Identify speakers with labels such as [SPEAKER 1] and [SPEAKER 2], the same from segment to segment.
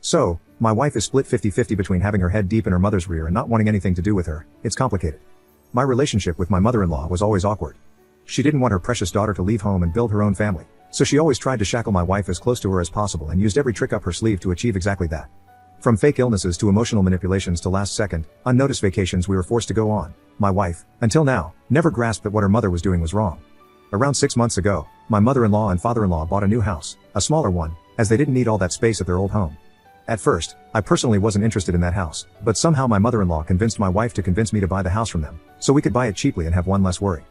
[SPEAKER 1] So, my wife is split 50-50 between having her head deep in her mother's rear and not wanting anything to do with her. It's complicated. My relationship with my mother-in-law was always awkward. She didn't want her precious daughter to leave home and build her own family, so she always tried to shackle my wife as close to her as possible and used every trick up her sleeve to achieve exactly that. From fake illnesses to emotional manipulations to last-second, unnoticed vacations we were forced to go on, my wife, until now, never grasped that what her mother was doing was wrong. Around 6 months ago, my mother-in-law and father-in-law bought a new house, a smaller one, as they didn't need all that space at their old home. At first, I personally wasn't interested in that house, but somehow my mother-in-law convinced my wife to convince me to buy the house from them, so we could buy it cheaply and have one less worry.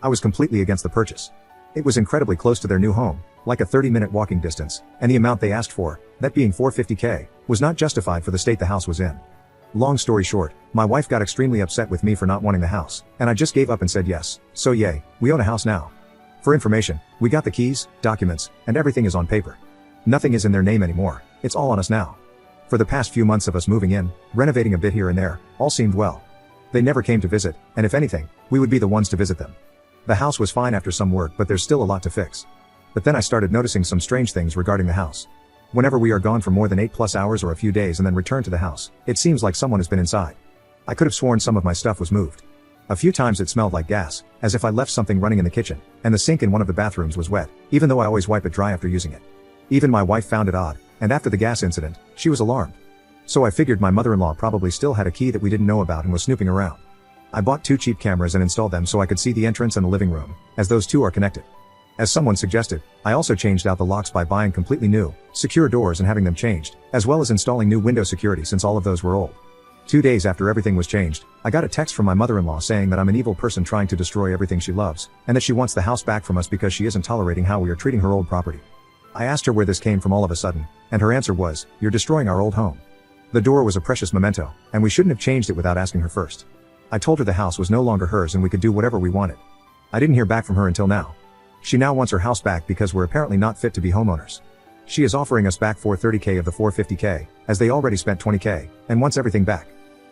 [SPEAKER 1] I was completely against the purchase. It was incredibly close to their new home, like a 30-minute walking distance, and the amount they asked for, that being $450K, was not justified for the state the house was in. Long story short, my wife got extremely upset with me for not wanting the house, and I just gave up and said yes, so yay, we own a house now. For information, we got the keys, documents, and everything is on paper. Nothing is in their name anymore, it's all on us now. For the past few months of us moving in, renovating a bit here and there, all seemed well. They never came to visit, and if anything, we would be the ones to visit them. The house was fine after some work, but there's still a lot to fix. But then I started noticing some strange things regarding the house. Whenever we are gone for more than 8+ hours or a few days and then return to the house, it seems like someone has been inside. I could have sworn some of my stuff was moved. A few times it smelled like gas, as if I left something running in the kitchen, and the sink in one of the bathrooms was wet, even though I always wipe it dry after using it. Even my wife found it odd, and after the gas incident, she was alarmed. So I figured my mother-in-law probably still had a key that we didn't know about and was snooping around. I bought 2 cheap cameras and installed them so I could see the entrance and the living room, as those two are connected. As someone suggested, I also changed out the locks by buying completely new, secure doors and having them changed, as well as installing new window security since all of those were old. 2 days after everything was changed, I got a text from my mother-in-law saying that I'm an evil person trying to destroy everything she loves, and that she wants the house back from us because she isn't tolerating how we are treating her old property. I asked her where this came from all of a sudden, and her answer was, "You're destroying our old home." The door was a precious memento, and we shouldn't have changed it without asking her first. I told her the house was no longer hers and we could do whatever we wanted. I didn't hear back from her until now. She now wants her house back because we're apparently not fit to be homeowners. She is offering us back $430K of the $450K, as they already spent $20K, and wants everything back.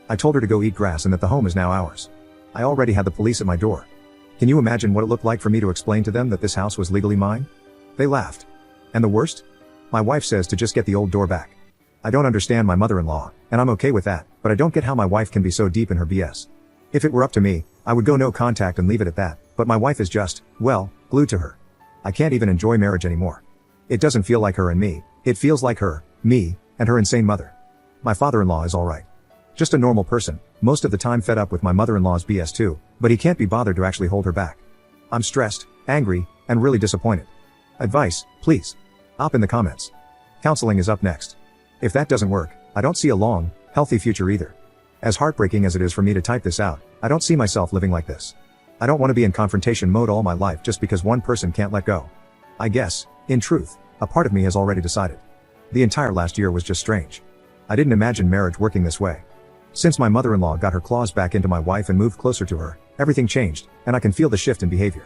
[SPEAKER 1] I told her to go eat grass and that the home is now ours. I already had the police at my door. Can you imagine what it looked like for me to explain to them that this house was legally mine? They laughed. And the worst? My wife says to just get the old door back. I don't understand my mother-in-law, and I'm okay with that, but I don't get how my wife can be so deep in her BS. If it were up to me, I would go no contact and leave it at that, but my wife is just, well, glued to her. I can't even enjoy marriage anymore. It doesn't feel like her and me, it feels like her, me, and her insane mother. My father-in-law is alright. Just a normal person, most of the time fed up with my mother-in-law's BS too, but he can't be bothered to actually hold her back. I'm stressed, angry, and really disappointed. Advice, please. Up in the comments. Counseling is up next. If that doesn't work, I don't see a long, healthy future either. As heartbreaking as it is for me to type this out, I don't see myself living like this. I don't want to be in confrontation mode all my life just because one person can't let go. I guess, in truth, a part of me has already decided. The entire last year was just strange. I didn't imagine marriage working this way. Since my mother-in-law got her claws back into my wife and moved closer to her, everything changed, and I can feel the shift in behavior.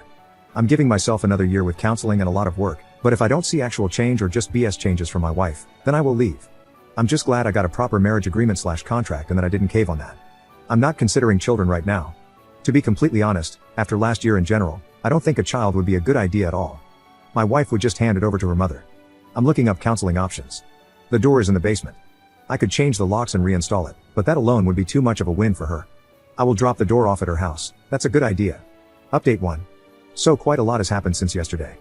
[SPEAKER 1] I'm giving myself another year with counseling and a lot of work, but if I don't see actual change or just BS changes from my wife, then I will leave. I'm just glad I got a proper marriage agreement/contract and that I didn't cave on that. I'm not considering children right now. To be completely honest, after last year in general, I don't think a child would be a good idea at all. My wife would just hand it over to her mother. I'm looking up counseling options. The door is in the basement. I could change the locks and reinstall it, but that alone would be too much of a win for her. I will drop the door off at her house. That's a good idea. Update 1. So quite a lot has happened since yesterday.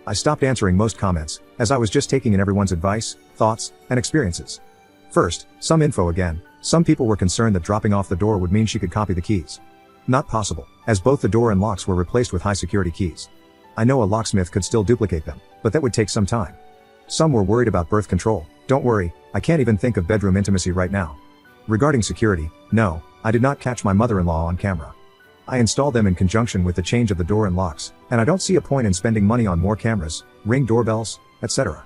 [SPEAKER 1] I stopped answering most comments, as I was just taking in everyone's advice, thoughts, and experiences. First, some info again. Some people were concerned that dropping off the door would mean she could copy the keys. Not possible, as both the door and locks were replaced with high security keys. I know a locksmith could still duplicate them, but that would take some time. Some were worried about birth control. Don't worry, I can't even think of bedroom intimacy right now. Regarding security, no, I did not catch my mother-in-law on camera. I installed them in conjunction with the change of the door and locks, and I don't see a point in spending money on more cameras, Ring doorbells, etc.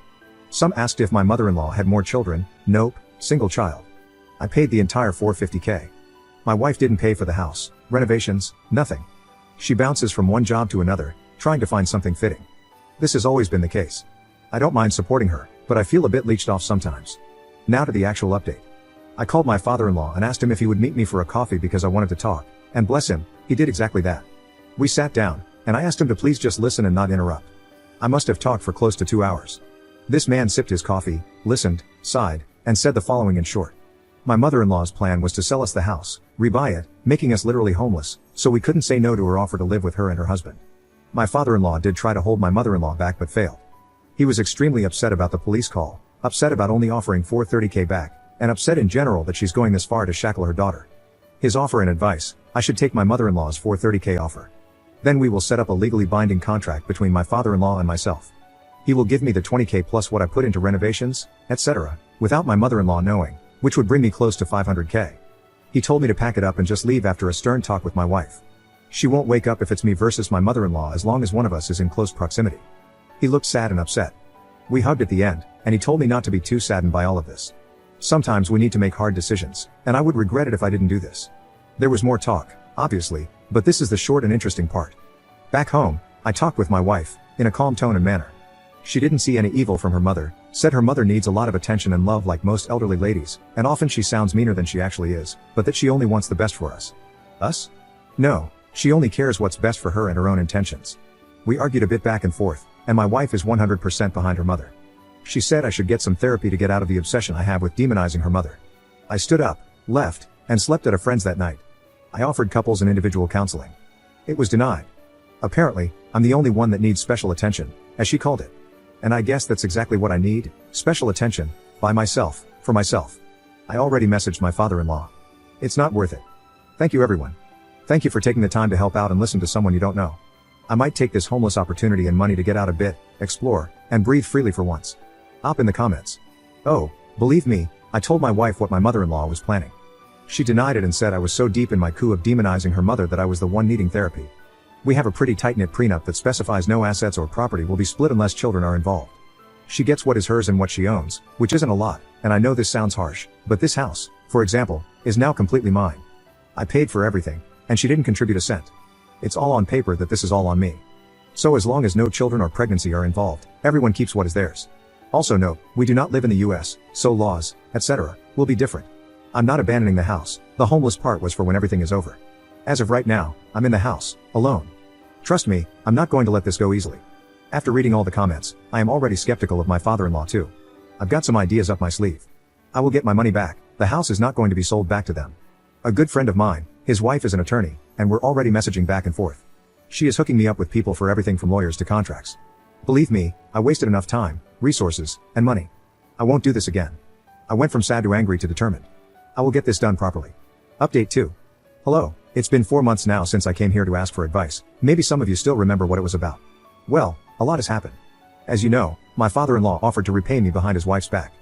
[SPEAKER 1] Some asked if my mother-in-law had more children. Nope, single child. I paid the entire $450K. My wife didn't pay for the house, renovations, nothing. She bounces from one job to another, trying to find something fitting. This has always been the case. I don't mind supporting her, but I feel a bit leeched off sometimes. Now to the actual update. I called my father-in-law and asked him if he would meet me for a coffee because I wanted to talk, and bless him, he did exactly that. We sat down, and I asked him to please just listen and not interrupt. I must have talked for close to 2 hours. This man sipped his coffee, listened, sighed, and said the following in short. My mother-in-law's plan was to sell us the house, rebuy it, making us literally homeless, so we couldn't say no to her offer to live with her and her husband. My father-in-law did try to hold my mother-in-law back but failed. He was extremely upset about the police call, upset about only offering $430K back, and upset in general that she's going this far to shackle her daughter. His offer and advice: I should take my mother-in-law's $430K offer. Then we will set up a legally binding contract between my father-in-law and myself. He will give me the $20K plus what I put into renovations, etc., without my mother-in-law knowing, which would bring me close to $500K. He told me to pack it up and just leave after a stern talk with my wife. She won't wake up if it's me versus my mother-in-law as long as one of us is in close proximity. He looked sad and upset. We hugged at the end, and he told me not to be too saddened by all of this. Sometimes we need to make hard decisions, and I would regret it if I didn't do this. There was more talk, obviously, but this is the short and interesting part. Back home, I talked with my wife, in a calm tone and manner. She didn't see any evil from her mother, said her mother needs a lot of attention and love like most elderly ladies, and often she sounds meaner than she actually is, but that she only wants the best for us. Us? No, she only cares what's best for her and her own intentions. We argued a bit back and forth, and my wife is 100% behind her mother. She said I should get some therapy to get out of the obsession I have with demonizing her mother. I stood up, left, and slept at a friend's that night. I offered couples and individual counseling. It was denied. Apparently, I'm the only one that needs special attention, as she called it. And I guess that's exactly what I need, special attention, by myself, for myself. I already messaged my father-in-law. It's not worth it. Thank you everyone. Thank you for taking the time to help out and listen to someone you don't know. I might take this homeless opportunity and money to get out a bit, explore, and breathe freely for once. Up in the comments. Oh, believe me, I told my wife what my mother-in-law was planning. She denied it and said I was so deep in my coup of demonizing her mother that I was the one needing therapy. We have a pretty tight-knit prenup that specifies no assets or property will be split unless children are involved. She gets what is hers and what she owns, which isn't a lot, and I know this sounds harsh, but this house, for example, is now completely mine. I paid for everything, and she didn't contribute a cent. It's all on paper that this is all on me. So as long as no children or pregnancy are involved, everyone keeps what is theirs. Also note, we do not live in the US, so laws, etc., will be different. I'm not abandoning the house, the homeless part was for when everything is over. As of right now, I'm in the house, alone. Trust me, I'm not going to let this go easily. After reading all the comments, I am already skeptical of my father-in-law too. I've got some ideas up my sleeve. I will get my money back, the house is not going to be sold back to them. A good friend of mine, his wife is an attorney, and we're already messaging back and forth. She is hooking me up with people for everything from lawyers to contracts. Believe me, I wasted enough time, resources, and money. I won't do this again. I went from sad to angry to determined. I will get this done properly. Update 2. Hello, it's been 4 months now since I came here to ask for advice. Maybe some of you still remember what it was about. Well, a lot has happened. As you know, my father-in-law offered to repay me behind his wife's back.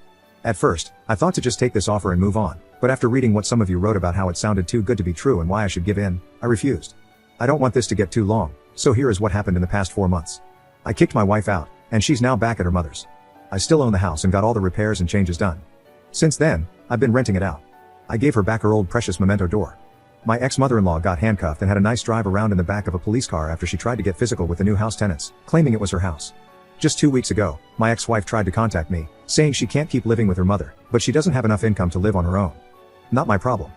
[SPEAKER 1] At first, I thought to just take this offer and move on, but after reading what some of you wrote about how it sounded too good to be true and why I should give in, I refused. I don't want this to get too long, so here is what happened in the past 4 months. I kicked my wife out, and she's now back at her mother's. I still own the house and got all the repairs and changes done. Since then, I've been renting it out. I gave her back her old precious memento door. My ex-mother-in-law got handcuffed and had a nice drive around in the back of a police car after she tried to get physical with the new house tenants, claiming it was her house. Just 2 weeks ago, my ex-wife tried to contact me, saying she can't keep living with her mother, but she doesn't have enough income to live on her own. Not my problem.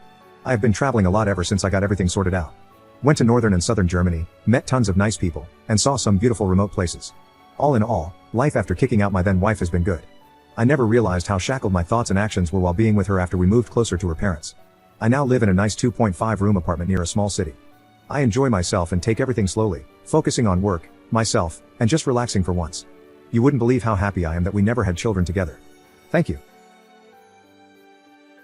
[SPEAKER 1] I have been traveling a lot ever since I got everything sorted out. Went to northern and southern Germany, met tons of nice people, and saw some beautiful remote places. All in all, life after kicking out my then wife has been good. I never realized how shackled my thoughts and actions were while being with her after we moved closer to her parents. I now live in a nice 2.5 room apartment near a small city. I enjoy myself and take everything slowly, focusing on work, myself, and just relaxing for once. You wouldn't believe how happy I am that we never had children together. Thank you.